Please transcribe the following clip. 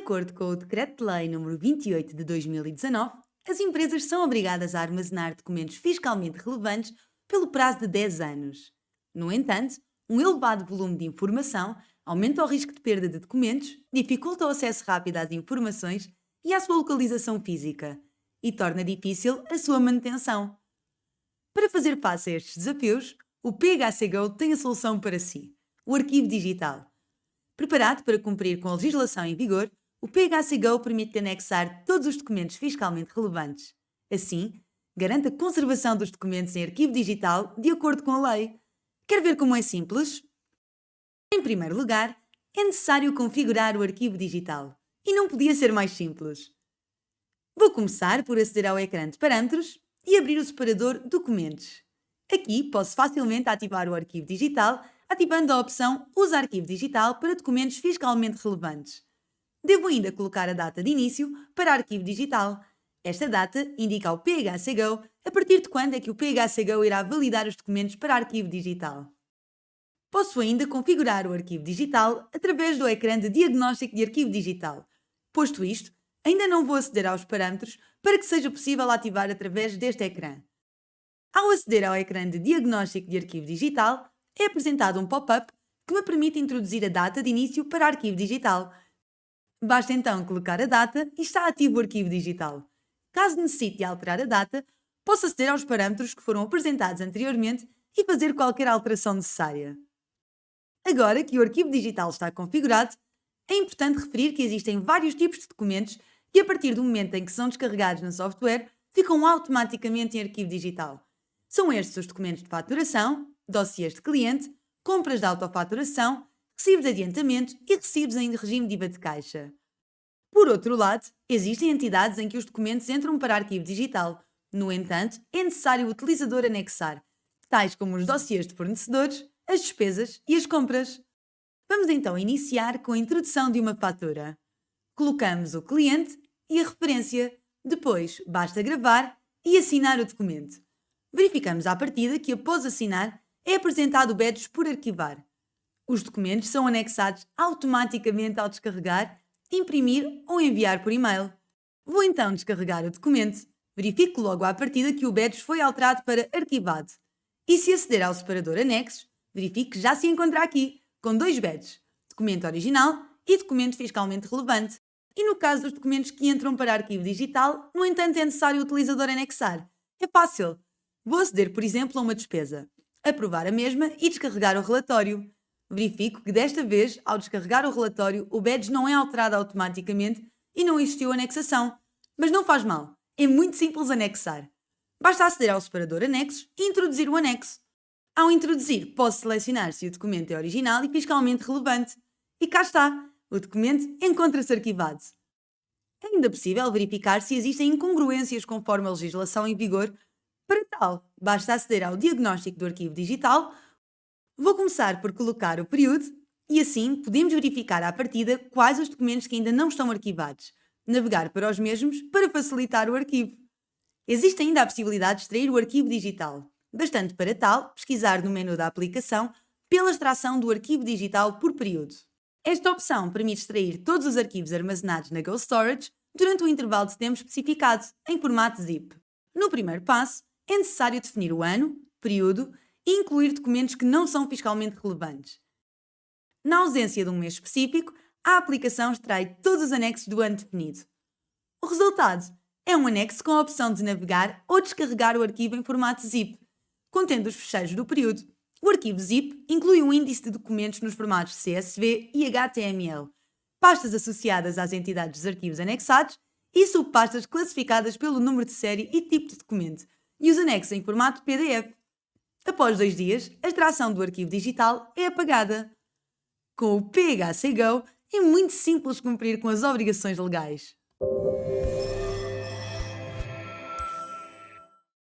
acordo com o Decreto-Lei nº 28 de 2019, as empresas são obrigadas a armazenar documentos fiscalmente relevantes pelo prazo de 10 anos. No entanto, um elevado volume de informação aumenta o risco de perda de documentos, dificulta o acesso rápido às informações e à sua localização física, e torna difícil a sua manutenção. Para fazer face a estes desafios, o PHCGO tem a solução para si: o arquivo digital. Preparado para cumprir com a legislação em vigor, o PHCGO permite anexar todos os documentos fiscalmente relevantes. Assim, garante a conservação dos documentos em arquivo digital de acordo com a lei. Quer ver como é simples? Em primeiro lugar, é necessário configurar o arquivo digital. E não podia ser mais simples. Vou começar por aceder ao ecrã de parâmetros e abrir o separador Documentos. Aqui posso facilmente ativar o arquivo digital, ativando a opção Usa arquivo digital para documentos fiscalmente relevantes. Devo ainda colocar a data de início para arquivo digital. Esta data indica ao PHCGO a partir de quando é que o PHCGO irá validar os documentos para arquivo digital. Posso ainda configurar o arquivo digital através do ecrã de diagnóstico de arquivo digital. Posto isto, ainda não vou aceder aos parâmetros para que seja possível ativar através deste ecrã. Ao aceder ao ecrã de diagnóstico de arquivo digital, é apresentado um pop-up que me permite introduzir a data de início para arquivo digital. Basta então colocar a data e está ativo o arquivo digital. Caso necessite de alterar a data, posso aceder aos parâmetros que foram apresentados anteriormente e fazer qualquer alteração necessária. Agora que o arquivo digital está configurado, é importante referir que existem vários tipos de documentos que, a partir do momento em que são descarregados no software, ficam automaticamente em arquivo digital. São estes os documentos de faturação, dossiês de cliente, compras de autofaturação, recibos de adiantamento e recibos em regime de IVA de caixa. Por outro lado, existem entidades em que os documentos entram para arquivo digital. No entanto, é necessário o utilizador anexar, tais como os dossiês de fornecedores, as despesas e as compras. Vamos então iniciar com a introdução de uma fatura. Colocamos o cliente e a referência. Depois, basta gravar e assinar o documento. Verificamos à partida que, após assinar, é apresentado o badge por arquivar. Os documentos são anexados automaticamente ao descarregar, imprimir ou enviar por e-mail. Vou então descarregar o documento. Verifico logo à partida que o badge foi alterado para arquivado. E se aceder ao separador anexos, verifique que já se encontra aqui, com dois badges: documento original e documento fiscalmente relevante. E no caso dos documentos que entram para arquivo digital, no entanto é necessário o utilizador anexar. É fácil. Vou aceder, por exemplo, a uma despesa, aprovar a mesma e descarregar o relatório. Verifico que desta vez, ao descarregar o relatório, o badge não é alterado automaticamente e não existiu anexação. Mas não faz mal, é muito simples anexar. Basta aceder ao separador anexos e introduzir o anexo. Ao introduzir, posso selecionar se o documento é original e fiscalmente relevante. E cá está, o documento encontra-se arquivado. É ainda possível verificar se existem incongruências conforme a legislação em vigor. Para tal, basta aceder ao diagnóstico do arquivo digital. Vou começar por colocar o período e assim podemos verificar à partida quais os documentos que ainda não estão arquivados. Navegar para os mesmos para facilitar o arquivo. Existe ainda a possibilidade de extrair o arquivo digital. Bastante para tal, pesquisar no menu da aplicação pela extração do arquivo digital por período. Esta opção permite extrair todos os arquivos armazenados na Go Storage durante um intervalo de tempo especificado, em formato zip. No primeiro passo, é necessário definir o ano, período e incluir documentos que não são fiscalmente relevantes. Na ausência de um mês específico, a aplicação extrai todos os anexos do ano definido. O resultado é um anexo com a opção de navegar ou descarregar o arquivo em formato zip, contendo os fecheiros do período. O arquivo zip inclui um índice de documentos nos formatos CSV e HTML, pastas associadas às entidades dos arquivos anexados e subpastas classificadas pelo número de série e tipo de documento, e os anexos em formato PDF. Após 2 dias, a extração do arquivo digital é apagada. Com o PHCGO, é muito simples cumprir com as obrigações legais.